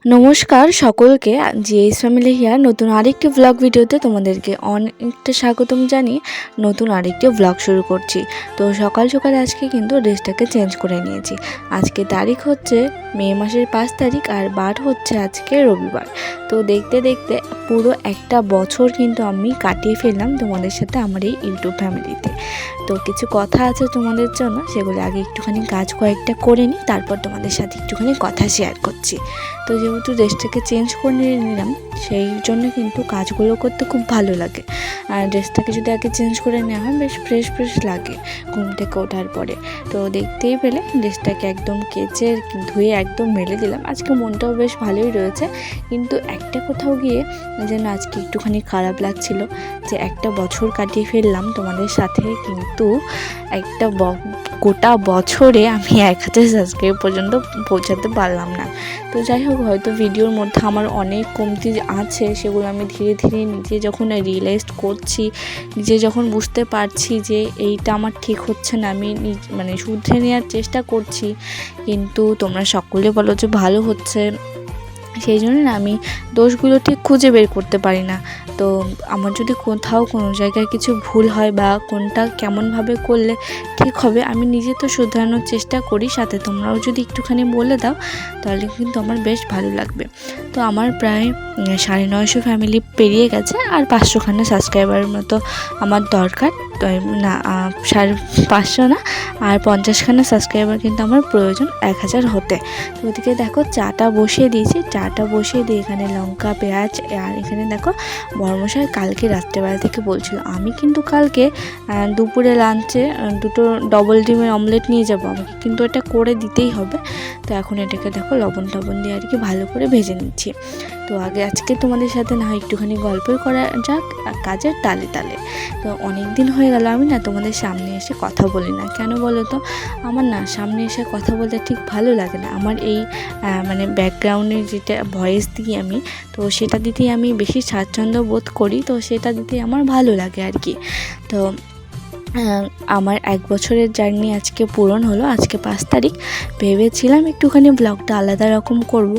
নমস্কার সকলকে। GS family here নতুন আরেকটি ব্লগ ভিডিওতে তোমাদেরকে অনেকটা স্বাগতম জানিয়ে নতুন আরেকটি ব্লগ শুরু করছি। তো সকাল সকাল আজকে কিন্তু ড্রেসটাকে চেঞ্জ করে নিয়েছি। আজকে তারিখ হচ্ছে মে মাসের 5 তারিখ আর বার হচ্ছে আজকে রবিবার। তো দেখতে দেখতে পুরো একটা বছর কিন্তু আমি কাটিয়ে ফেললাম তোমাদের সাথে আমার এই ইউটিউব ফ্যামিলিতে। তো কিছু কথা আছে তোমাদের জন্য, সেগুলো আগে একটুখানি কাজ কয়েকটা করে নিই, তারপর তোমাদের সাথে একটুখানি কথা শেয়ার করছি। তো যেহেতু ড্রেসটাকে চেঞ্জ করে নিলাম সেই জন্য কিন্তু কাজগুলো করতে খুব ভালো লাগে। আর ড্রেসটাকে যদি আগে চেঞ্জ করে নেওয়া হয় বেশ ফ্রেশ ফ্রেশ লাগে ঘুম থেকে ওঠার পরে। তো দেখতেই পেলে ড্রেসটাকে একদম কেচে ধুয়ে একদম মেলে দিলাম। আজকে মনটাও বেশ ভালোই রয়েছে, কিন্তু একটা কোথাও গিয়ে যেন আজকে একটুখানি খারাপ লাগছিল যে একটা বছর কাটিয়ে ফেললাম তোমাদের সাথে, কিন্তু একটা গোটা বছরে আমি 1000 সাবস্ক্রাইব পর্যন্ত পৌঁছাতে পারলাম না। তো যাই হোক, হয়তো ভিডিওর মধ্যে আমার অনেক কমতি আছে, সেগুলো আমি ধীরে ধীরে নিজে যখন রিয়েলাইজ করছি, নিজে যখন বুঝতে পারছি যে এইটা আমার ঠিক হচ্ছে না, আমি শুধরে নেওয়ার চেষ্টা করছি, কিন্তু তোমরা সকলে বলো যে ভালো হচ্ছে, সেই জন্য না আমি দোষগুলো ঠিক খুঁজে বের করতে পারি না। তো আমার যদি কোথাও কোনো জায়গায় কিছু ভুল হয় বা কোনটা কেমনভাবে করলে ঠিক হবে, আমি নিজে তো শুধরানোর চেষ্টা করি, সাথে তোমরাও যদি একটুখানি বলে দাও তাহলে কিন্তু আমার বেশ ভালো লাগবে। তো আমার প্রায় 950 ফ্যামিলি পেরিয়ে গেছে, আর 500খানা সাবস্ক্রাইবারের মতো আমার দরকার। না 550 না, আর 50খানা সাবস্ক্রাইবার কিন্তু আমার প্রয়োজন 1000 হতে। তো ওদিকে দেখো চাটা বসিয়ে দিয়েছি, চাটা বসিয়ে দিয়ে এখানে লঙ্কা পেঁয়াজ, আর এখানে দেখো বড়মশাই কালকে রাত্রেবেলা থেকে বলছিল আমি কিন্তু কালকে দুপুরে লাঞ্চে 2টো ডবল ডিমের অমলেট নিয়ে যাব, আমাকে কিন্তু এটা করে দিতেই হবে। তো এখন এটাকে দেখো লবণ দিয়ে আর কি ভালো করে ভেজে নিচ্ছি। তো আজকে তোমাদের সাথে না হয় একটুখানি গল্পই করা যাক কাজের তালে তালে। তো অনেক দিন হয়ে গেল আমি না তোমাদের সামনে এসে কথা বলি না, কেন বলো তো? আমার না সামনে এসে কথা বলতে ঠিক ভালো লাগে না। আমার এই ব্যাকগ্রাউন্ডে যেটা ভয়েস দিই আমি, তো সেটা দিতেই আমি বেশি স্বাচ্ছন্দ্য বোধ করি, তো সেটা দিতেই আমার ভালো লাগে আর কি। তো আমার 1 বছরের জার্নি আজকে পূরণ হলো। আজকে 5 তারিখ। ভেবেছিলাম একটুখানি ব্লগটা আলাদা রকম করব।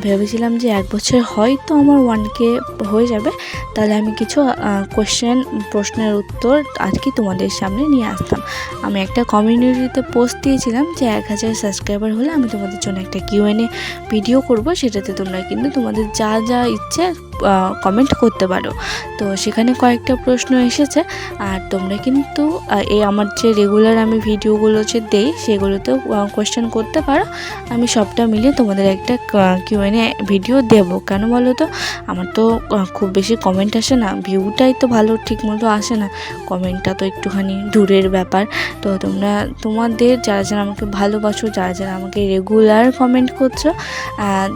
ভেবেছিলাম যে 1 বছর হয়তো আমার 1K হয়ে যাবে, তাহলে আমি কিছু প্রশ্নের উত্তর আর কি তোমাদের সামনে নিয়ে আসতাম। আমি একটা কমিউনিটিতে পোস্ট দিয়েছিলাম যে 1000 সাবস্ক্রাইবার হলে আমি তোমাদের জন্য একটা Q&A ভিডিও করব, সেটাতে তোমরা কিন্তু তোমাদের যা যা ইচ্ছে কমেন্ট করতে পারো। তো সেখানে কয়েকটা প্রশ্ন এসেছে, আর তোমরা কিন্তু এই আমার যে রেগুলার আমি ভিডিওগুলো যে দেই সেগুলোতেও কোয়েশ্চেন করতে পারো। আমি সবটা মিলিয়ে তোমাদের একটা Q&A ভিডিও দেব। কেন বলো তো? আমার তো খুব বেশি কমেন্ট আসে না, ভিউটাই তো ভালো ঠিকমতো আসে না, কমেন্টটা তো একটুখানি দূরের ব্যাপার। তো তোমাদের যারা যারা আমাকে ভালোবাসো, যারা যারা আমাকে রেগুলার কমেন্ট করছো,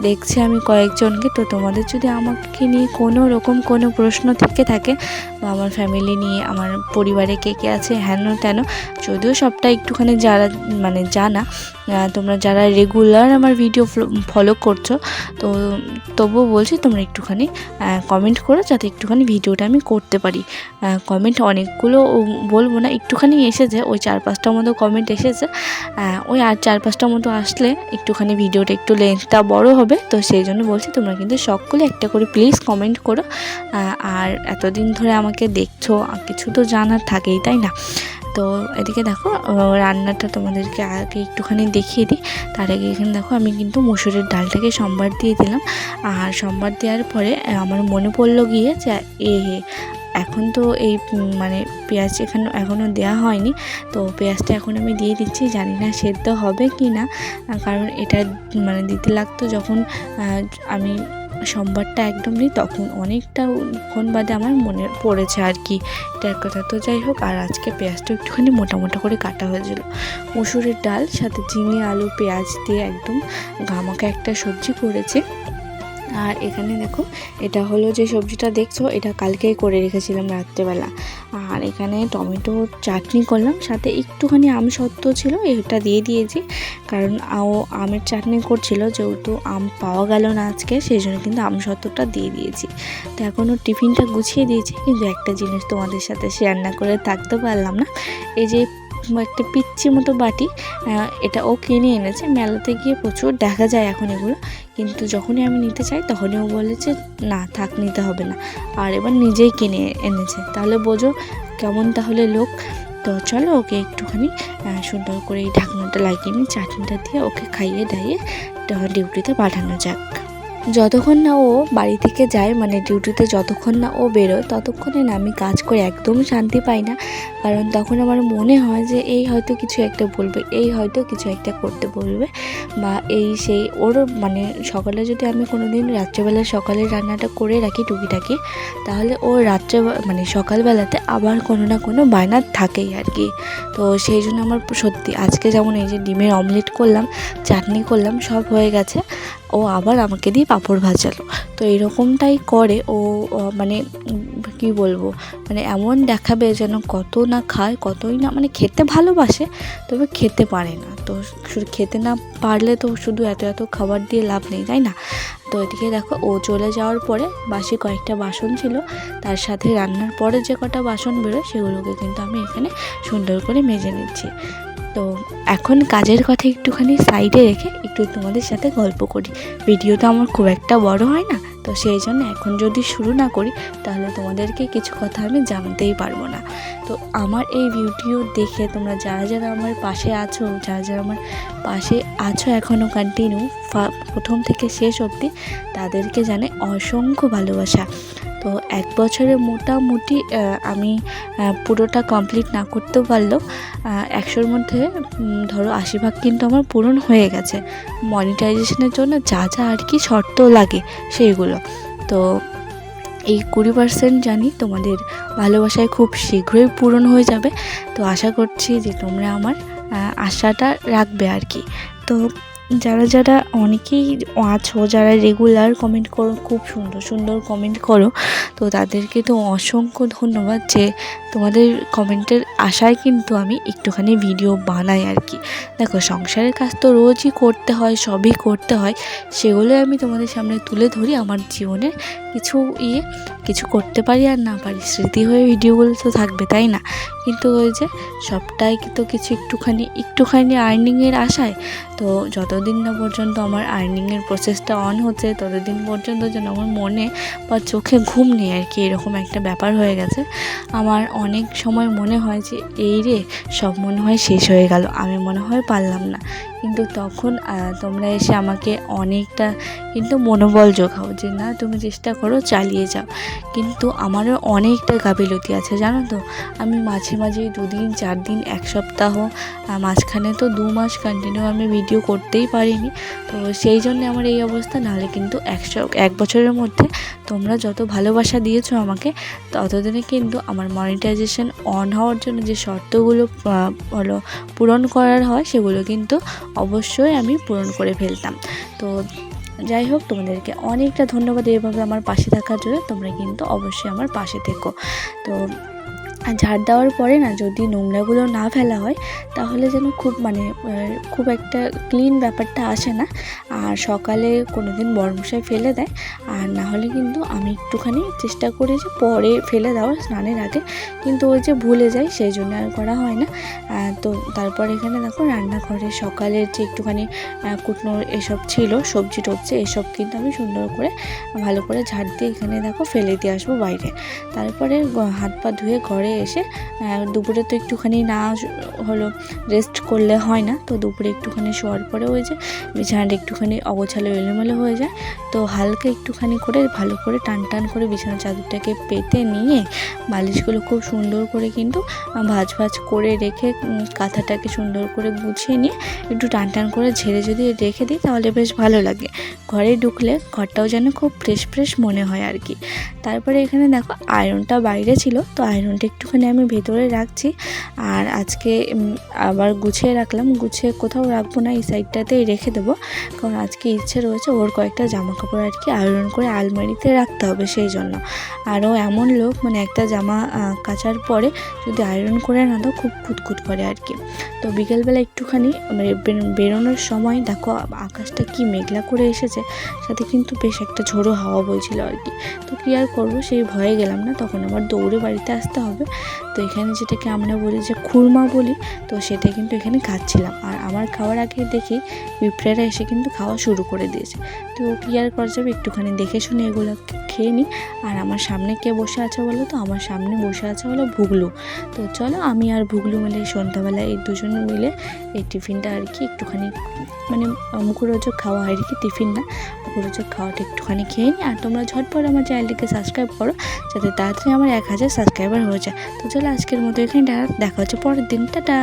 দেখছি আমি কয়েকজনকে। তো তোমাদের যদি আমাকে নিয়ে কোনো রকম কোনো প্রশ্ন থেকে থাকে, বা আমার ফ্যামিলি নিয়ে, আমার পরিবারে কে কে আছে হেন তেন, যদিও সবটা একটুখানি যারা জানা, তোমরা যারা রেগুলার আমার ভিডিও ফলো করছো, তো তবুও বলছি তোমরা একটুখানি কমেন্ট করো, যাতে একটুখানি ভিডিওটা আমি করতে পারি। কমেন্ট অনেকগুলো বলবো না, একটুখানি এসেছে, ওই 4-5টা মতো কমেন্ট এসেছে। ওই আর 4-5টা মতো আসলে একটুখানি ভিডিওটা একটু লেন্থটা বড় হবে। তো সেই জন্য বলছি তোমরা কিন্তু সকলে একটা করে প্লিজ কমেন্ট করো। আর এতদিন ধরে আমাকে দেখছো, কিছু তো জানার থাকেই, তাই না? তো এদিকে দেখো রান্নাটা তোমাদেরকে আগে একটুখানি দেখিয়ে দিই। তার আগে এখানে দেখো আমি কিন্তু মুসুরের ডালটাকে সম্বার দিয়ে দিলাম। আর সম্বার দেওয়ার পরে আমার মনে পড়লো গিয়ে যে এখন তো এই পেঁয়াজ এখনও দেওয়া হয়নি, তো পেঁয়াজটা এখন আমি দিয়ে দিচ্ছি। জানি না সেদ্ধ হবে কি না, কারণ এটা দিতে লাগতো যখন আমি সম্বারটা একদম নিই, তখন অনেকটাক্ষণ বাদে আমার মনে পড়েছে আর কি এটার কথা। তো যাই হোক, আর আজকে পেঁয়াজটা একটুখানি মোটা মোটা করে কাটা হয়েছিল। মুসুরের ডাল সাথে ঝিঙে আলু পেঁয়াজ দিয়ে একদম গামাকা একটা সবজি করেছি। আর এখানে দেখো এটা হলো যে সবজিটা দেখছো, এটা কালকেই করে রেখেছিলাম রাত্রেবেলা। আর এখানে টমেটো চাটনি করলাম, সাথে একটুখানি আমসত্ত্ব ছিল, এটা দিয়ে দিয়েছি, কারণ আমের চাটনি করছিল, যেহেতু আম পাওয়া গেল না আজকে, সেই জন্য কিন্তু আমসত্ত্বটা দিয়ে দিয়েছি। তো এখনও টিফিনটা গুছিয়ে দিয়েছি, কিন্তু একটা জিনিস তোমাদের সাথে শেয়ার না করে থাকতে পারলাম না। এই যে একটা পিচ্চি মতো বাটি, এটা ও কিনে এনেছে। মেলাতে গিয়ে প্রচুর দেখা যায় এখন এগুলো, কিন্তু যখনই আমি নিতে চাই তখনই ও বলেছে না থাক, নিতে হবে না, আর এবার নিজেই কিনে এনেছে। তাহলে বোঝো কেমন তাহলে লোক। তো চলো ওকে একটুখানি সুন্দর করে এই ঢাকনাটা লাগিয়ে নিই, চাটনিটা দিয়ে ওকে খাইয়ে দাইয়ে ডিউটিতে পাঠানো যাক। যতক্ষণ না ও বাড়ি থেকে যায়, মানে ডিউটিতে যতক্ষণ না ও বেরোয়, ততক্ষণে না আমি কাজ করে একদম শান্তি পাই না। কারণ তখন আমার মনে হয় যে এই হয়তো কিছু একটা বলবে, এই হয়তো কিছু একটা করতে বলবে, বা এই সেই ওর মানে সকালে যদি আমি কোনো দিন রাত্রেবেলা সকালের রান্নাটা করে রাখি টুকিটাকি, তাহলে ও রাত্রে মানে সকালবেলাতে আবার কোনো না কোনো বায়না থাকেই আর কি। তো সেই জন্য আমার সত্যি আজকে যেমন এই যে ডিমের অমলেট করলাম, চাটনি করলাম, সব হয়ে গেছে, ও আবার আমাকে দিয়ে পাঁপড় ভাজালো। তো এরকমটাই করে ও, মানে কি বলবো, মানে এমন দেখাবে যেন কত না খায়, কতই না মানে খেতে ভালোবাসে, তবে খেতে পারে না। তো শুধু খেতে না পারলে তো শুধু এত এত খাবার দিয়ে লাভ নেই, তাই না? তো এদিকে দেখো ও চলে যাওয়ার পরে বাসি কয়েকটা বাসন ছিল, তার সাথে রান্নার পরে যে কটা বাসন বেরোয় সেগুলোকে কিন্তু আমি এখানে সুন্দর করে মেজে নিচ্ছি। তো এখন কাজের কথা একটুখানি সাইডে রেখে একটু তোমাদের সাথে গল্প করি। ভিডিওটা আমার খুব একটা বড় হয় না, তো সেই জন্য এখন যদি শুরু না করি তাহলে তোমাদেরকে কিছু কথা আমি জানতেই পারবো না। তো আমার এই ভিডিও দেখে তোমরা যারা যারা আমার পাশে আছো, যারা যারা আমার পাশে আছো এখনও কন্টিনিউ প্রথম থেকে শেষ অবধি, তাদেরকে জানে অসংখ্য ভালোবাসা। তো 1 বছরে মোটামুটি আমি পুরোটা কমপ্লিট না করতেও পারলেও 100-র মধ্যে ধরো 80 ভাগ কিন্তু আমার পূরণ হয়ে গেছে, মনিটাইজেশনের জন্য যা যা আর কি শর্ত লাগে সেইগুলো। তো এই 20% জানি তোমাদের ভালোবাসায় খুব শীঘ্রই পূরণ হয়ে যাবে। তো আশা করছি যে তোমরা আমার আশাটা রাখবে আর কি। তো যারা যারা অনেকেই আছো যারা রেগুলার কমেন্ট করো, খুব সুন্দর সুন্দর কমেন্ট করো, তো তাদেরকে তো অসংখ্য ধন্যবাদ যে তোমাদের কমেন্টের আশায় কিন্তু আমি একটুখানি ভিডিও বানাই আর কি। দেখো সংসারের কাজ তো রোজই করতে হয়, সবই করতে হয়, সেগুলোই আমি তোমাদের সামনে তুলে ধরি। আমার জীবনের কিছু করতে পারি আর না পারি, স্মৃতি হয়ে ভিডিওগুলো তো থাকবে, তাই না? কিন্তু ওই যে সবটাই কিন্তু কিছু একটুখানি আর্নিংয়ের আশায়। তো যতদিন না পর্যন্ত আমার আর্নিংয়ের প্রসেসটা অন হচ্ছে, ততদিন পর্যন্ত যেন আমার মনে বা চোখে ঘুম নেই আর কি, এরকম একটা ব্যাপার হয়ে গেছে। আমার অনেক সময় মনে হয় যে এই রে সব মনে হয় শেষ হয়ে গেল, আমি মনে হয় পারলাম না। কিন্তু তখন তোমরা এসে আমাকে অনেকটা কিন্তু মনোবল যোগাও যে না তুমি চেষ্টা করো, চালিয়ে যাও। কিন্তু আমারও অনেকটা গাফিলতি আছে জানো তো। আমি মাঝে মাঝে 2 দিন 4 দিন 1 সপ্তাহ, মাঝখানে তো 2 মাস কন্টিনিউ আমি ভিডিও করতেই পারিনি। তো সেই জন্য আমার এই অবস্থা। নাহলে কিন্তু 1 বছরের মধ্যে তোমরা যত ভালোবাসা দিয়েছো আমাকে, ততদিনে কিন্তু আমার মনিটাইজেশন অন হওয়ার জন্য যে শর্তগুলো পূরণ করার হয় সেগুলো কিন্তু অবশ্যই আমি পূরণ করে ফেলতাম। তো যাই হোক, তোমাদেরকে অনেকটা ধন্যবাদ এইভাবে আমার পাশে থাকার জন্য। তোমরা কিন্তু অবশ্যই আমার পাশে থেকো। তো ঝাড় দেওয়ার পরে না যদি নোংরাগুলো না ফেলা হয় তাহলে যেন খুব একটা ক্লিন ব্যাপারটা আসে না। আর সকালে কোনো দিন বড়মশাই ফেলে দেয়, আর না হলে কিন্তু আমি একটুখানি চেষ্টা করি যে পরে ফেলে দেওয়ার স্নানের আগে, কিন্তু ওই যে ভুলে যাই, সেই জন্য আর করা হয় না। তো তারপর এখানে দেখো রান্নাঘরে সকালের যে একটুখানি কুটনো এসব ছিল, সবজি টবজি এসব কিন্তু আমি সুন্দর করে ভালো করে ঝাড় দিয়ে এখানে দেখো ফেলে দিয়ে আসবো বাইরে। তারপরে হাত পা ধুয়ে ঘরে এসে দুপুরে তো একটুখানি না হলো রেস্ট করলে হয় না, তো দুপুরে একটুখানি শোয়ার পরে ওই যে বিছানাটা একটুখানি অগোছালো এলোমেলো হয়ে যায়। তো হালকা একটুখানি করে ভালো করে টান করে বিছানার চাদরটাকে পেতে নিয়ে বালিশগুলো খুব সুন্দর করে কিন্তু ভাঁজ করে রেখে কাঁথাটাকে সুন্দর করে গুছিয়ে নিয়ে একটু টান করে ঝেড়ে যদি রেখে দিই তাহলে বেশ ভালো লাগে। ঘরে ঢুকলে ঘরটাও যেন খুব ফ্রেশ মনে হয় আর কি। তারপরে এখানে দেখো আয়রনটা বাইরে ছিল, তো আয়রনটা একটুখানি আমি ভেতরে রাখছি। আর আজকে আবার গুছিয়ে রাখলাম, গুছিয়ে কোথাও রাখবো না, এই সাইডটাতেই রেখে দেবো। কারণ আজকে ইচ্ছে রয়েছে ওর কয়েকটা জামা কাপড় আর কি আয়রন করে আলমারিতে রাখতে হবে, সেই জন্য। আরও এমন লোক মানে একটা জামা কাচার পরে যদি আয়রন করে না দাও খুব খুঁতখুত করে আর কি। তো বিকেলবেলা একটুখানি বেরোনোর সময় দেখো আকাশটা কি মেঘলা করে এসেছে, সাথে কিন্তু বেশ একটা ঝোড়ো হাওয়া বইছিল আর কি। তো কী আর করবো, সেই ভয়ে গেলাম না, তখন আবার দৌড়ে বাড়িতে আসতে হবে। তো এখানে যেটাকে আমরা বলি যে খুরমা বলি, তো সেটা কিন্তু এখানে খাচ্ছিলাম। আর আমার খাওয়ার আগে দেখি পিঁপড়েরা এসে কিন্তু খাওয়া শুরু করে দিয়েছে। তো কি আর করা যাবে, একটুখানি দেখে শুনে এগুলো খেয়ে নিই। আর আমার সামনে কে বসে আছে বলো তো, আমার সামনে বসে আছে হলো ভুগলু। তো চলো আমি আর ভুগলু মিলে সন্ধ্যাবেলা এই দুজনে মিলে এই টিফিনটা আর কি একটুখানি মানে মুখরোচক খাওয়া হয় আর কি, টিফিন না, মুখরোচক খাওয়াটা একটুখানি খেয়ে নিই। আর তোমরা ঝটপট আমার চ্যানেলটিকে সাবস্ক্রাইব করো যাতে তাড়াতাড়ি আমার 1000 সাবস্ক্রাইবার হয়ে যায়। তো চলো আজকের মতো এখানে দেখা হচ্ছে পরের দিন, টাটা।